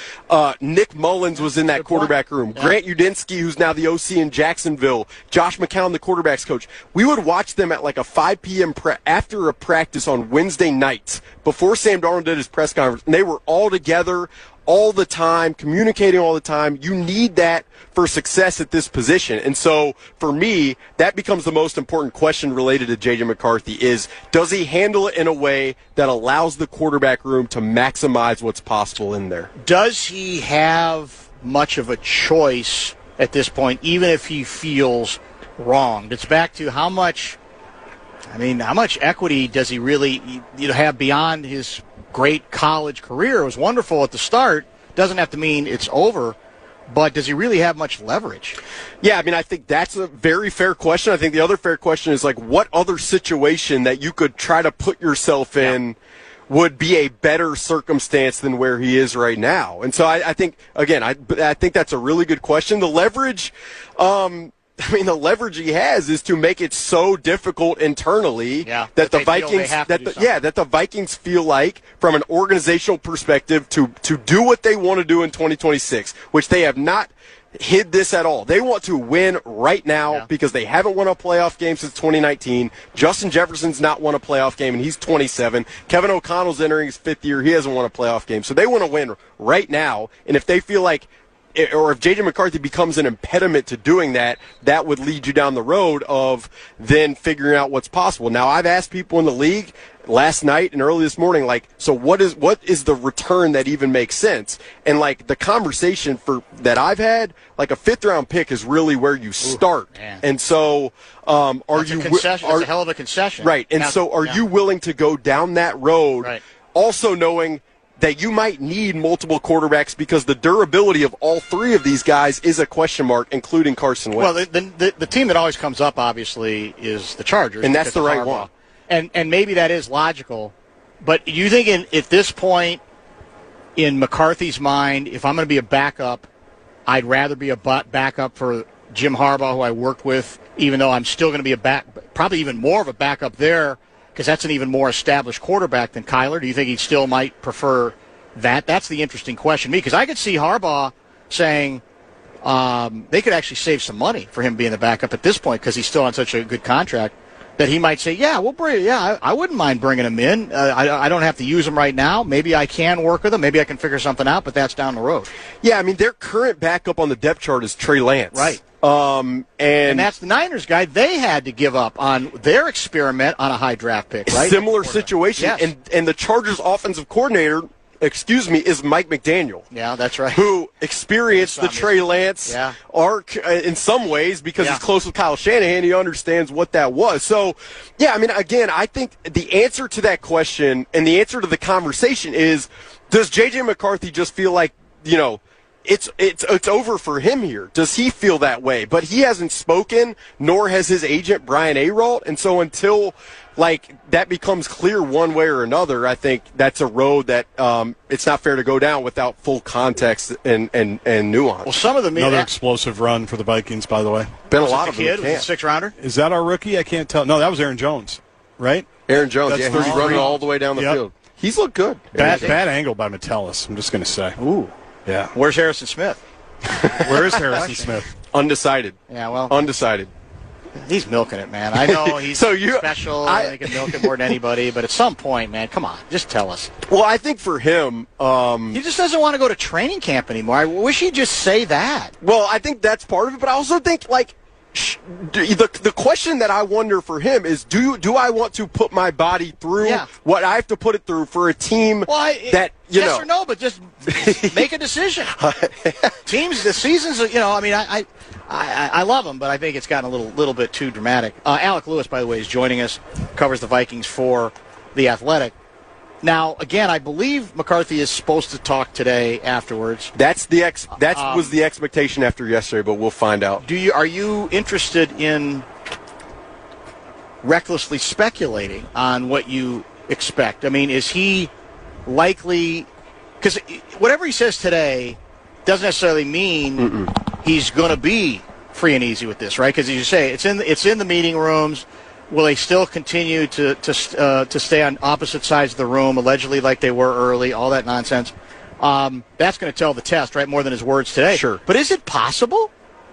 Nick Mullins was in that quarterback room. Grant Udinski, who's now the OC in Jacksonville. Josh McCown, the quarterback's coach. We would watch them at like a 5 p.m. after a practice on Wednesday nights before Sam Darnold did his press conference, and they were all together, all the time, communicating all the time. You need that for success at this position. And so, for me, that becomes the most important question related to J.J. McCarthy is, does he handle it in a way that allows the quarterback room to maximize what's possible in there? Does he have much of a choice at this point, even if he feels wronged? It's back to how much equity does he really have beyond his great college career? It was wonderful at the start. Doesn't have to mean it's over. But does he really have much leverage? Yeah, I mean, I think that's a very fair question. I think the other fair question is, like, what other situation that you could try to put yourself in would be a better circumstance than where he is right now? And so I think, again, I think that's a really good question. The leverage, the leverage he has is to make it so difficult internally that the Vikings that the Vikings feel like, from an organizational perspective, to do what they want to do in 2026, which they have not hid this at all. They want to win right now because they haven't won a playoff game since 2019. Justin Jefferson's not won a playoff game, and he's 27. Kevin O'Connell's entering his 5th year. He hasn't won a playoff game. So they want to win right now, and if they feel like, or if J.J. McCarthy becomes an impediment to doing that, that would lead you down the road of then figuring out what's possible. Now, I've asked people in the league last night and early this morning, like, so what is the return that even makes sense? And, like, the conversation that I've had, like, a 5th-round pick is really where you start. And so That's a hell of a concession. Right. And so are you willing to go down that road, also knowing that you might need multiple quarterbacks because the durability of all 3 of these guys is a question mark, including Carson Wentz? Well, the team that always comes up, obviously, is the Chargers. And that's the right one. And maybe that is logical. But you think at this point, in McCarthy's mind, if I'm going to be a backup, I'd rather be a backup for Jim Harbaugh, who I worked with, even though I'm still going to be probably even more of a backup there, because that's an even more established quarterback than Kyler. Do you think he still might prefer that? That's the interesting question to me, because I could see Harbaugh saying they could actually save some money for him being the backup at this point because he's still on such a good contract that he might say, I wouldn't mind bringing him in. I don't have to use him right now. Maybe I can work with him. Maybe I can figure something out, but that's down the road. Yeah, I mean, their current backup on the depth chart is Trey Lance. Right. And that's the Niners guy. They had to give up on their experiment on a high draft pick, right? Similar situation. Yes. And the Chargers offensive coordinator, is Mike McDaniel. Yeah, that's right. Who experienced the Trey Lance arc in some ways because he's close with Kyle Shanahan. He understands what that was. So, I mean, again, I think the answer to that question and the answer to the conversation is, does J.J. McCarthy just feel like, it's over for him here? Does he feel that way? But he hasn't spoken, nor has his agent, Brian Ayrault. And so until, that becomes clear one way or another, I think that's a road that it's not fair to go down without full context and nuance. Well, some of them... Another explosive run for the Vikings, by the way. Been a lot of them. Was it a 6th-rounder? Is that our rookie? I can't tell. No, that was Aaron Jones, right? Aaron Jones, he's running all the way down the field. He's looked good. Bad angle by Metellus, I'm just going to say. Ooh. Yeah. Where's Harrison Smith? Where is Harrison Smith? Undecided. Yeah, well. Undecided. He's milking it, man. I know he's special. He can milk it more than anybody. But at some point, man, come on. Just tell us. Well, I think for him... he just doesn't want to go to training camp anymore. I wish he'd just say that. Well, I think that's part of it. But I also think, the question that I wonder for him is, do I want to put my body through what I have to put it through for a team that, yes or no, but just make a decision. Teams, the seasons, I love him, but I think it's gotten a little bit too dramatic. Alec Lewis, by the way, is joining us, covers the Vikings for The Athletic. Now, again, I believe McCarthy is supposed to talk today afterwards. That was the expectation after yesterday, but we'll find out. Are you interested in recklessly speculating on what you expect? I mean, is he likely? Because whatever he says today doesn't necessarily mean he's going to be free and easy with this, right? Because as you say, it's in the meeting rooms. Will they still continue to stay on opposite sides of the room, allegedly like they were early, all that nonsense? That's going to tell the test, right, more than his words today. Sure. But is it possible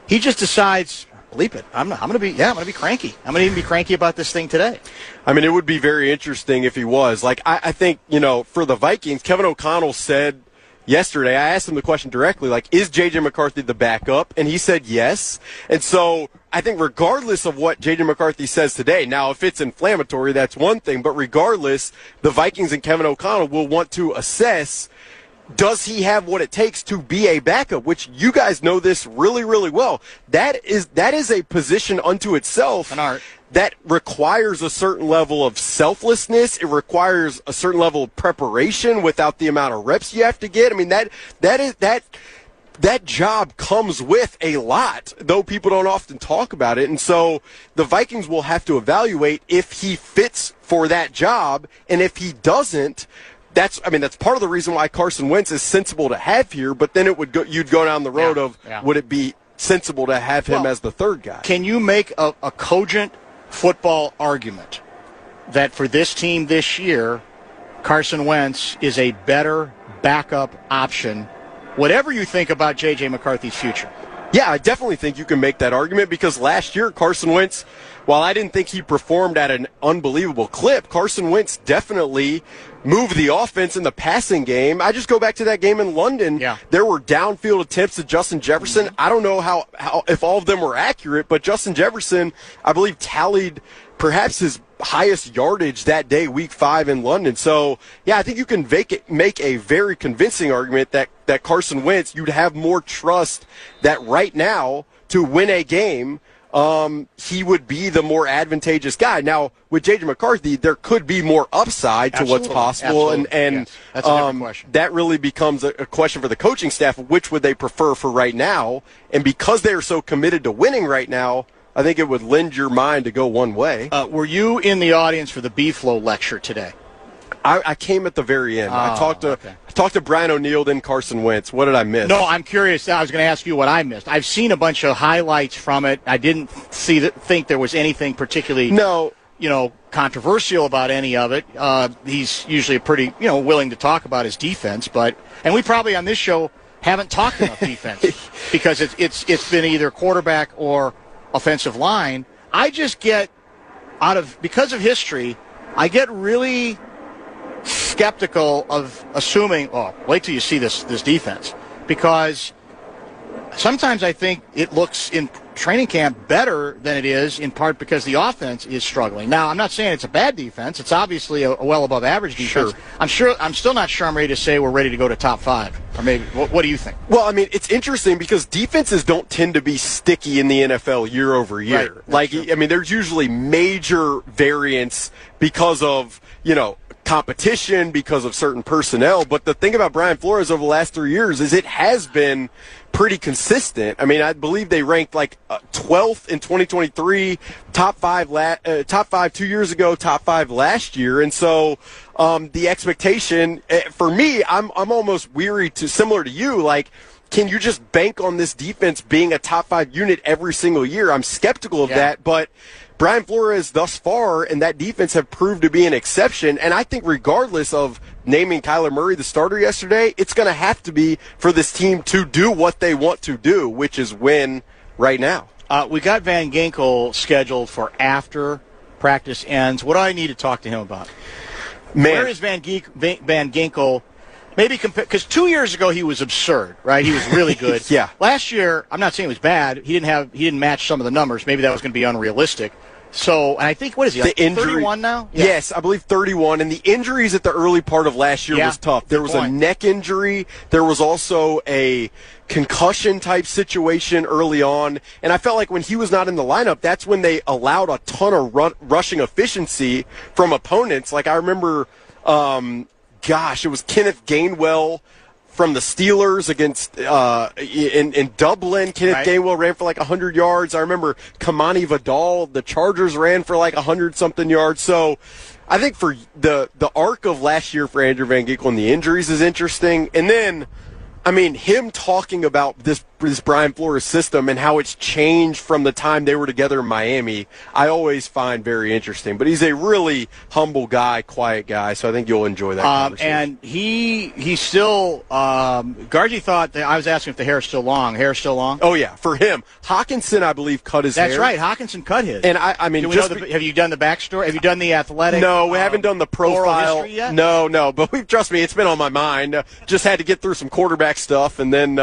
he just decides, bleep it, I'm going to be cranky. I'm going to even be cranky about this thing today. I mean, it would be very interesting if he was. I think, for the Vikings, Kevin O'Connell said, yesterday. I asked him the question directly, like, is J.J. McCarthy the backup? And he said yes. And so I think regardless of what J.J. McCarthy says today, now if it's inflammatory, that's one thing, but regardless, the Vikings and Kevin O'Connell will want to assess, does he have what it takes to be a backup, which you guys know this really, really well. That is a position unto itself. An art. That requires a certain level of selflessness. It requires a certain level of preparation without the amount of reps you have to get. I mean, that job comes with a lot, though people don't often talk about it. And so the Vikings will have to evaluate if he fits for that job, and if he doesn't, that's part of the reason why Carson Wentz is sensible to have here, but then you'd go down the road would it be sensible to have him as the third guy? Can you make a cogent football argument that for this team this year, Carson Wentz is a better backup option, whatever you think about J.J. McCarthy's future? Yeah, I definitely think you can make that argument, because last year Carson Wentz, while I didn't think he performed at an unbelievable clip, Carson Wentz definitely moved the offense in the passing game. I just go back to that game in London. Yeah. There were downfield attempts to Justin Jefferson. Mm-hmm. I don't know how if all of them were accurate, but Justin Jefferson, I believe, tallied perhaps his highest yardage that day, week 5 in London. So, yeah, I think you can make a very convincing argument that Carson Wentz, you'd have more trust that right now to win a game, he would be the more advantageous guy. Now, with J.J. McCarthy, there could be more upside to what's possible, and yes. That's a different question. That really becomes a question for the coaching staff. Which would they prefer for right now? And because they are so committed to winning right now, I think it would lend your mind to go one way. Were you in the audience for the B-Flow lecture today? I came at the very end. I talked to Brian O'Neill, then Carson Wentz. What did I miss? No, I'm curious. I was going to ask you what I missed. I've seen a bunch of highlights from it. I didn't think there was anything particularly controversial about any of it. He's usually pretty willing to talk about his defense, and we probably on this show haven't talked enough defense because it's been either quarterback or offensive line. I just get because of history, I get really skeptical of assuming, wait till you see this defense, because sometimes I think it looks in training camp better than it is, in part because the offense is struggling. Now, I'm not saying it's a bad defense. It's obviously a well above average defense. Sure. I'm still not sure I'm ready to say we're ready to go to top 5. Or maybe, what do you think? Well, I mean, it's interesting because defenses don't tend to be sticky in the NFL year over year. Right. There's usually major variance because of, competition, because of certain personnel. But the thing about Brian Flores over the last 3 years is it has been pretty consistent. I mean, I believe they ranked 12th in 2023, top 5 2 years ago, top 5 last year. And so the expectation for me, I'm almost weary similar to you, can you just bank on this defense being a top 5 unit every single year? I'm skeptical of that, but Brian Flores thus far and that defense have proved to be an exception. And I think regardless of naming Kyler Murray the starter yesterday, it's going to have to be for this team to do what they want to do, which is win right now. We got Van Ginkel scheduled for after practice ends. What do I need to talk to him about? Where is Van Ginkel? Maybe because 2 years ago he was absurd, right? He was really good. Yeah. Last year, I'm not saying it was bad. He didn't match some of the numbers. Maybe that was going to be unrealistic. So, and I think, what is he, 31 now? Yeah. Yes, I believe 31. And the injuries at the early part of last year was tough. There was a neck injury. There was also a concussion-type situation early on. And I felt like when he was not in the lineup, that's when they allowed a ton of rushing efficiency from opponents. I remember, it was Kenneth Gainwell from the Steelers against in Dublin. Kenneth Gainwell ran for 100 yards. I remember Kamani Vidal, the Chargers, ran for 100-something yards. So I think for the arc of last year for Andrew Van Ginkel and the injuries is interesting. And then, him talking about this Brian Flores system and how it's changed from the time they were together in Miami, I always find very interesting. But he's a really humble guy, quiet guy, so I think you'll enjoy that conversation. And he's still Gargi thought that I was asking if the hair is still long. Hair is still long? Oh, yeah, for him. Hawkinson, I believe, cut his hair. That's right. Hawkinson cut his. And I mean, have you done the backstory? Have you done the athletic? No, we haven't done the profile history yet? No, but trust me, it's been on my mind. Just had to get through some quarterback stuff, and then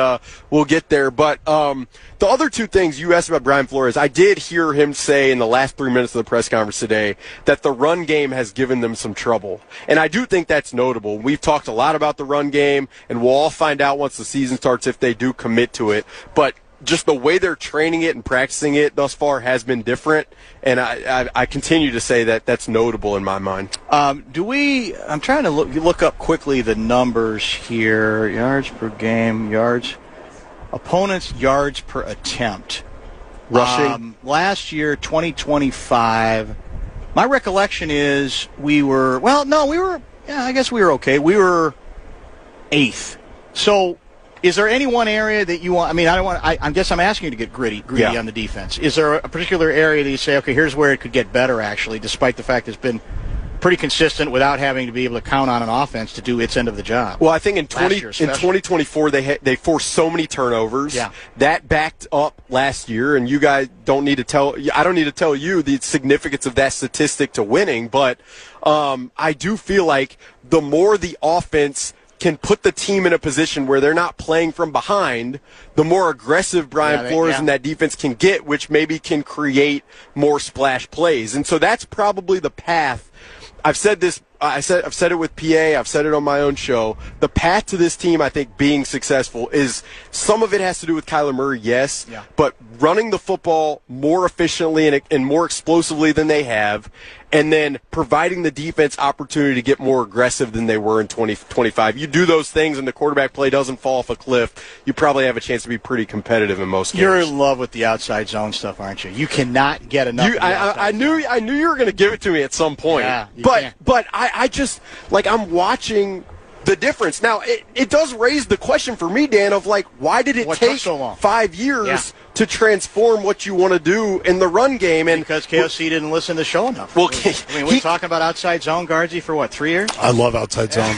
we'll get there. But the other two things you asked about Brian Flores, I did hear him say in the last 3 minutes of the press conference today that the run game has given them some trouble. And I do think that's notable. We've talked a lot about the run game, and we'll all find out once the season starts if they do commit to it. But just the way they're training it and practicing it thus far has been different, and I continue to say that that's notable in my mind. I'm trying to look up quickly the numbers here. Yards per game, opponents' yards per attempt. Rushing. Last year, 2025, my recollection is I guess we were okay. We were 8th. So is there any one area that you want? I mean, I guess I'm asking you to get gritty on the defense. Is there a particular area that you say, okay, here's where it could get better, actually, despite the fact it's been pretty consistent without having to be able to count on an offense to do its end of the job? Well, I think in 2024 they forced so many turnovers. Yeah. That backed up last year, and you guys don't need to tell. I don't need to tell you the significance of that statistic to winning, but I do feel like the more the offense can put the team in a position where they're not playing from behind, the more aggressive Brian Flores and that defense can get, which maybe can create more splash plays. And so that's probably the path. I've said this. I've said it with PA. I've said it on my own show. The path to this team, I think, being successful is some of it has to do with Kyler Murray, yes, but running the football more efficiently and more explosively than they have, and then providing the defense opportunity to get more aggressive than they were in 2025. You do those things and the quarterback play doesn't fall off a cliff, you probably have a chance to be pretty competitive in most games. You're in love with the outside zone stuff, aren't you? You cannot get enough. I knew you were going to give it to me at some point. Yeah, but I just, like, I'm watching the difference. Now, it does raise the question for me, Dan, of, like, why did it take so long? 5 years to transform what you want to do in the run game? And because KOC didn't listen to the show enough. Well, we're talking about outside zone, Guardsy, for 3 years? I love outside zone.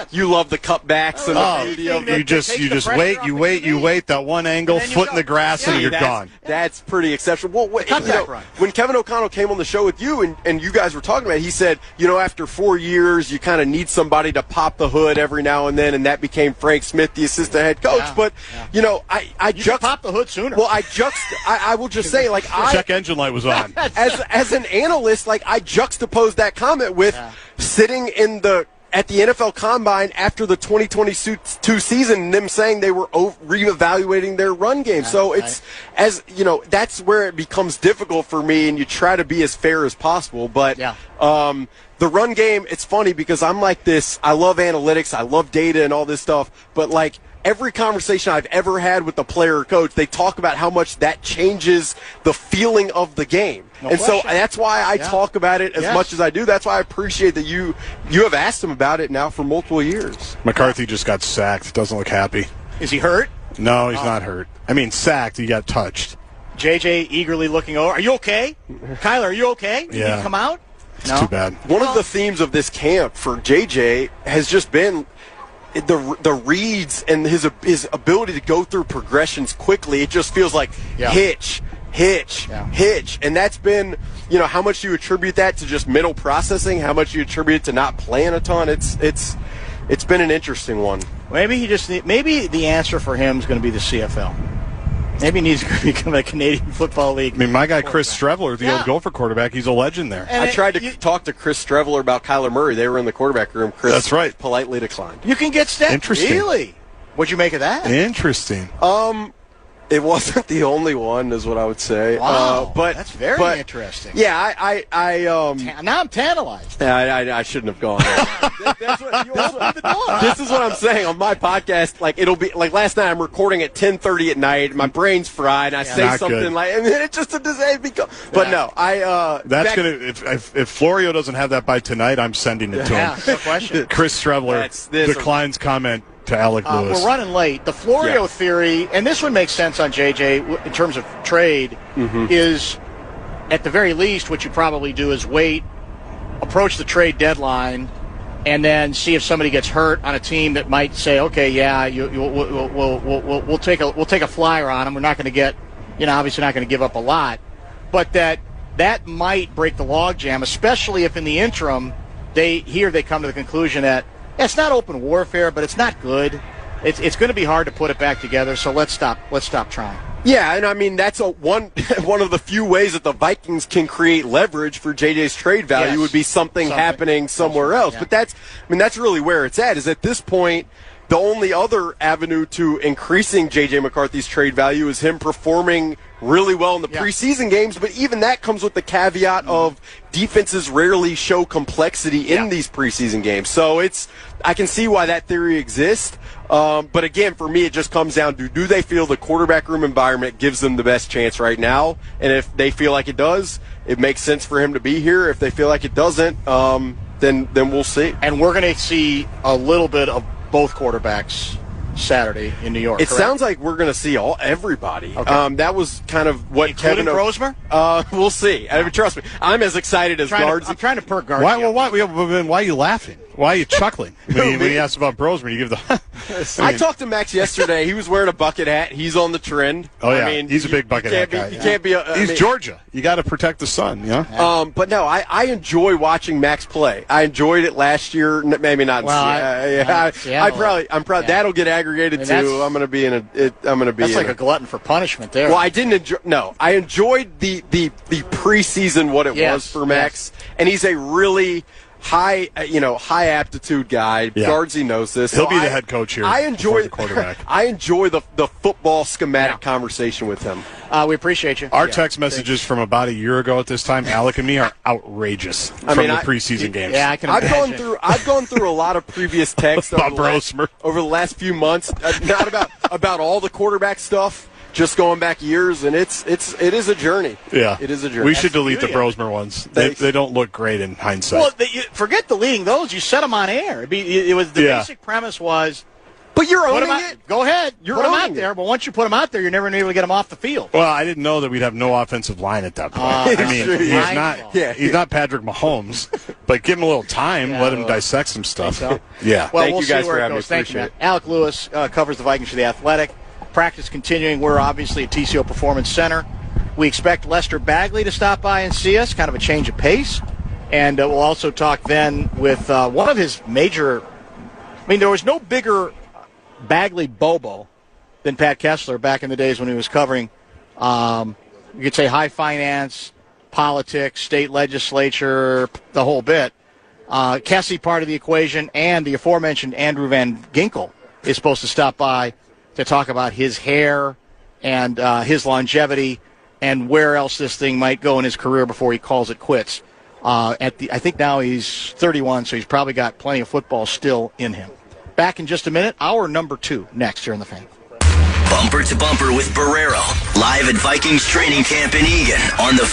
You love the cutbacks and the beauty of you just wait, you wait, that one angle, foot in the grass, and you're gone. That's pretty exceptional. Well, when Kevin O'Connell came on the show with you and you guys were talking about it, he said, after 4 years, you kind of need somebody to pop the hood every now and then, and that became Frank Smith, the assistant head coach. But, I just pop the hood sooner. Well, I will just say, like, check engine light was on. As an analyst, like, I juxtaposed that comment with sitting at the NFL Combine after the 2022 season, and them saying they were reevaluating their run game. So that's where it becomes difficult for me, and you try to be as fair as possible. But the run game, it's funny because I'm like this. I love analytics. I love data and all this stuff. But, like, every conversation I've ever had with a player or coach, they talk about how much that changes the feeling of the game. So that's why I talk about it as much as I do. That's why I appreciate that you have asked him about it now for multiple years. McCarthy just got sacked. Doesn't look happy. Is he hurt? No, he's not hurt. I mean, sacked. He got touched. JJ eagerly looking over. Are you okay? Kyler, are you okay? Did he come out? It's too bad. One of the themes of this camp for JJ has just been the reads and his ability to go through progressions quickly. It just feels like hitch, and that's been, how much you attribute that to just mental processing, how much you attribute it to not playing a ton. It's been an interesting one. Maybe maybe the answer for him is going to be the CFL. Maybe he needs to become a Canadian Football League. I mean, my guy Chris Streveler, the old Gopher quarterback, he's a legend there. And I tried to talk to Chris Streveler about Kyler Murray. They were in the quarterback room. Chris politely declined. You can get stats. Interesting. Really? What'd you make of that? Interesting. It wasn't the only one, is what I would say. But that's very interesting. Yeah, I now I'm tantalized. I shouldn't have gone there. That's what, you opened the door. This is what I'm saying on my podcast. Like, it'll be like last night. I'm recording at 10:30 at night. My brain's fried. And I say something good. Like, and then it's just a disaster. But no, That's gonna. If Florio doesn't have that by tonight, I'm sending it to him. No question. Chris Streveler declines comment to Alec Lewis. We're running late. The Florio theory, and this would make sense on JJ in terms of trade, is at the very least what you probably do is wait, approach the trade deadline, and then see if somebody gets hurt on a team that might say, okay, yeah, we'll take a flyer on them. We're not going to get, obviously not going to give up a lot, but that might break the logjam, especially if in the interim they come to the conclusion that it's not open warfare, but it's not good. It's going to be hard to put it back together. So let's stop trying. Yeah, and I mean that's one of the few ways that the Vikings can create leverage for JJ's trade value would be something happening somewhere else. Yeah. But that's really where it's at. Is at this point the only other avenue to increasing J.J. McCarthy's trade value is him performing really well in the preseason games, but even that comes with the caveat of defenses rarely show complexity in these preseason games. So I can see why that theory exists. But again, for me, it just comes down to, do they feel the quarterback room environment gives them the best chance right now? And if they feel like it does, it makes sense for him to be here. If they feel like it doesn't, then we'll see. And we're going to see a little bit of both quarterbacks Saturday in New York. It sounds like we're going to see everybody. Okay. That was kind of what Including Brosmer? We'll see. I mean, trust me, I'm as excited as Guards. I'm trying to perk Guards. Why are you laughing? Why are you chuckling when he asks about Brosmer? You give the. I talked to Max yesterday. He was wearing a bucket hat. He's on the trend. Oh yeah, I mean, he's a big bucket hat guy. You can't be. He's Georgia. You got to protect the sun. Yeah. But no, I enjoy watching Max play. I enjoyed it last year. Maybe not. I'm probably that'll get aggregated too. I'm going to be in a. That's like a glutton for punishment there. Well, I didn't enjoy. No, I enjoyed the preseason what it was for Max, and he's a really high aptitude guy. Yeah. Guardsy knows this. He'll be the head coach here. I enjoy the quarterback. I enjoy the football schematic conversation with him. We appreciate you. Our text messages from about a year ago at this time, Alec and me, are outrageous from the preseason games. Yeah, I can imagine. I've gone through a lot of previous texts over the last few months, not about all the quarterback stuff. Just going back years, and it is a journey. Yeah, it is a journey. We should delete the Brosmer ones. They don't look great in hindsight. Well, forget deleting those. You set them on air. It was the basic premise was. But you're owning it. Go ahead. Put them out there. But once you put them out there, you're never able to get them off the field. Well, I didn't know that we'd have no offensive line at that point. He's not Patrick Mahomes, but give him a little time. Let him dissect some stuff. So? Yeah. Well, Thank you guys see where for having me. Thank you, man. Alec Lewis covers the Vikings for The Athletic. Practice continuing. We're obviously at TCO Performance Center. We expect Lester Bagley to stop by and see us, kind of a change of pace. And we'll also talk then with one of his major – I mean, there was no bigger Bagley Bobo than Pat Kessler back in the days when he was covering, you could say, high finance, politics, state legislature, the whole bit. Kessie part of the equation, and the aforementioned Andrew Van Ginkel is supposed to stop by to talk about his hair and his longevity and where else this thing might go in his career before he calls it quits. I think now he's 31, so he's probably got plenty of football still in him. Back in just a minute. Hour number 2 next here on The Fan. Bumper to Bumper with Barreiro, live at Vikings training camp in Eagan on the